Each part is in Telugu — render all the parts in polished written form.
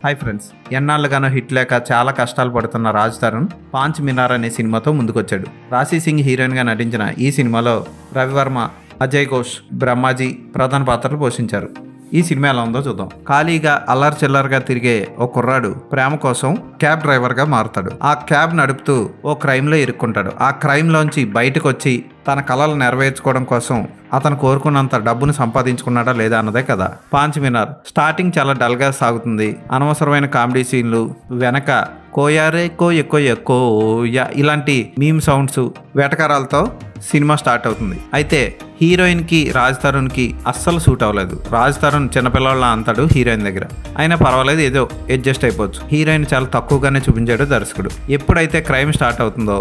హాయ్ ఫ్రెండ్స్, ఎన్నాళ్ళుగానో హిట్ లేక చాలా కష్టాలు పడుతున్న రాజ్ తరుణ్ పాంచ్ మినార్ అనే సినిమాతో ముందుకొచ్చాడు. రాశి సింగ్ హీరోయిన్గా నటించిన ఈ సినిమాలో రవివర్మ, అజయ్ ఘోష్, బ్రహ్మాజీ ప్రధాన పాత్రలు పోషించారు. ఈ సినిమా ఎలా ఉందో చూద్దాం. ఖాళీగా అల్లరి చిల్లరగా తిరిగే ఓ కుర్రాడు ప్రేమ కోసం క్యాబ్ డ్రైవర్గా మారుతాడు. ఆ క్యాబ్ నడుపుతూ ఓ క్రైమ్లో ఇరుక్కుంటాడు. ఆ క్రైమ్లోంచి బయటకు వచ్చి తన కళలు నెరవేర్చుకోవడం కోసం అతను కోరుకున్నంత డబ్బును సంపాదించుకున్నాడా లేదా అన్నదే కదా పాంచ్ మినార్. స్టార్టింగ్ చాలా డల్గా సాగుతుంది. అనవసరమైన కామెడీ సీన్లు, వెనక కోయారే కోయ ఇలాంటి మీమ్ సౌండ్స్, వెటకారాలతో సినిమా స్టార్ట్ అవుతుంది. అయితే హీరోయిన్కి రాజ్ తరుణ్కి అస్సలు సూట్ అవ్వలేదు. రాజ్ తరుణ్ చిన్నపిల్లల అంతాడు హీరోయిన్ దగ్గర. అయినా పర్వాలేదు, ఏదో అడ్జస్ట్ అయిపోవచ్చు. హీరోయిన్ చాలా తక్కువగానే చూపించాడు దర్శకుడు. ఎప్పుడైతే క్రైమ్ స్టార్ట్ అవుతుందో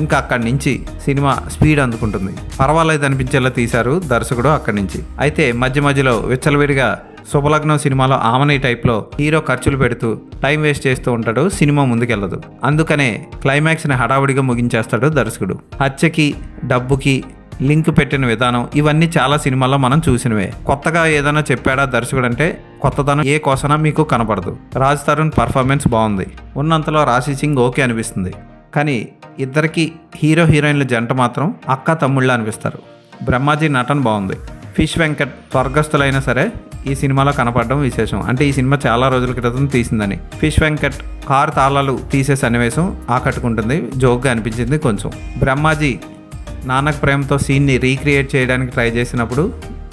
ఇంకా అక్కడి నుంచి సినిమా స్పీడ్ అందుకుంటుంది. పర్వాలేదు అనిపించేలా తీశారు దర్శకుడు అక్కడి నుంచి. అయితే మధ్య మధ్యలో విచ్చలవిడిగా శుభలగ్నం సినిమాలో ఆమని టైప్లో హీరో ఖర్చులు పెడుతూ టైం వేస్ట్ చేస్తూ ఉంటాడు. సినిమా ముందుకెళ్ళదు. అందుకనే క్లైమాక్స్ని హడావుడిగా ముగించేస్తాడు దర్శకుడు. హత్యకి, డబ్బుకి లింక్ పెట్టిన విధానం ఇవన్నీ చాలా సినిమాల్లో మనం చూసినవే. కొత్తగా ఏదైనా చెప్పాడా దర్శకుడు అంటే కొత్తదనం ఏ కోసనా మీకు కనపడదు. రాజ్ తరుణ్ పర్ఫార్మెన్స్ బాగుంది. ఉన్నంతలో రాశి సింగ్ ఓకే అనిపిస్తుంది. కానీ ఇద్దరికి హీరో హీరోయిన్ల జంట మాత్రం అక్క తమ్ముళ్ళ అనిపిస్తారు. బ్రహ్మాజీ నటన బాగుంది. ఫిష్ వెంకట్ స్వర్గస్థులైనా సరే ఈ సినిమాలో కనపడడం విశేషం. అంటే ఈ సినిమా చాలా రోజుల క్రితం తీసిందని. ఫిష్ వెంకట్ కారు తాళాలు తీసే సన్నివేశం ఆకట్టుకుంటుంది. జోక్గా అనిపించింది కొంచెం. బ్రహ్మాజీ నాన్నకు ప్రేమతో సీన్ని రీక్రియేట్ చేయడానికి ట్రై చేసినప్పుడు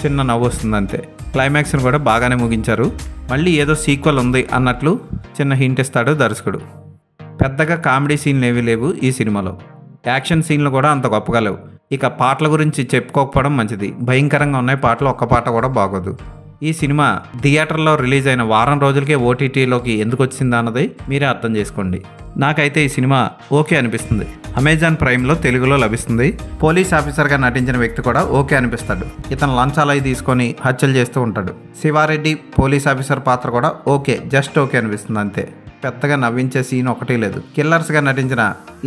చిన్న నవ్వు వస్తుంది అంతే. క్లైమాక్స్ని కూడా బాగానే ముగించారు. మళ్ళీ ఏదో సీక్వెల్ ఉంది అన్నట్లు చిన్న హింట్ ఇస్తాడు దర్శకుడు. పెద్దగా కామెడీ సీన్లు ఏవీ లేవు ఈ సినిమాలో. యాక్షన్ సీన్లు కూడా అంత గొప్పగా లేవు. ఇక పాటల గురించి చెప్పుకోకపోవడం మంచిది. భయంకరంగా ఉన్నాయి పాటలు, ఒక్క పాట కూడా బాగోదు. ఈ సినిమా థియేటర్లో రిలీజ్ అయిన వారం రోజులకే ఓటీటీలోకి ఎందుకు వచ్చిందా అన్నది మీరే అర్థం చేసుకోండి. నాకైతే ఈ సినిమా ఓకే అనిపిస్తుంది. అమెజాన్ ప్రైమ్లో తెలుగులో లభిస్తుంది. పోలీస్ ఆఫీసర్గా నటించిన వ్యక్తి కూడా ఓకే అనిపిస్తాడు. ఇతను లంచాలు తీసుకొని హత్యలు చేస్తూ ఉంటాడు. శివారెడ్డి పోలీస్ ఆఫీసర్ పాత్ర కూడా ఓకే, జస్ట్ ఓకే అనిపిస్తుంది అంతే. పెద్దగా నవ్వించే సీన్ ఒకటి లేదు. కిల్లర్స్గా నటించిన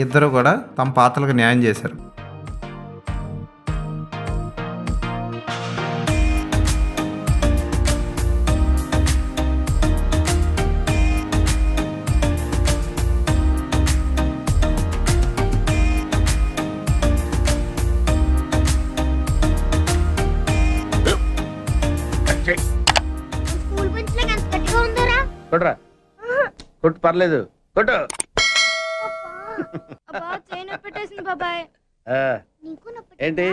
ఇద్దరు కూడా తమ పాత్రలకు న్యాయం చేశారు. కొట్టు, పర్లేదు, కొట్టు. ఏంటి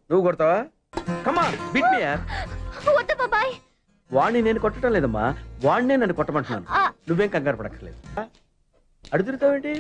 నువ్వు కొడతావా? వాణ్ణి నేను కొట్టడం లేదమ్మా, వాణ్ణే నన్ను కొట్టమంటున్నాను. నువ్వేం కంగారు పడక్కర్లేదు. అడుగుతావేంటి?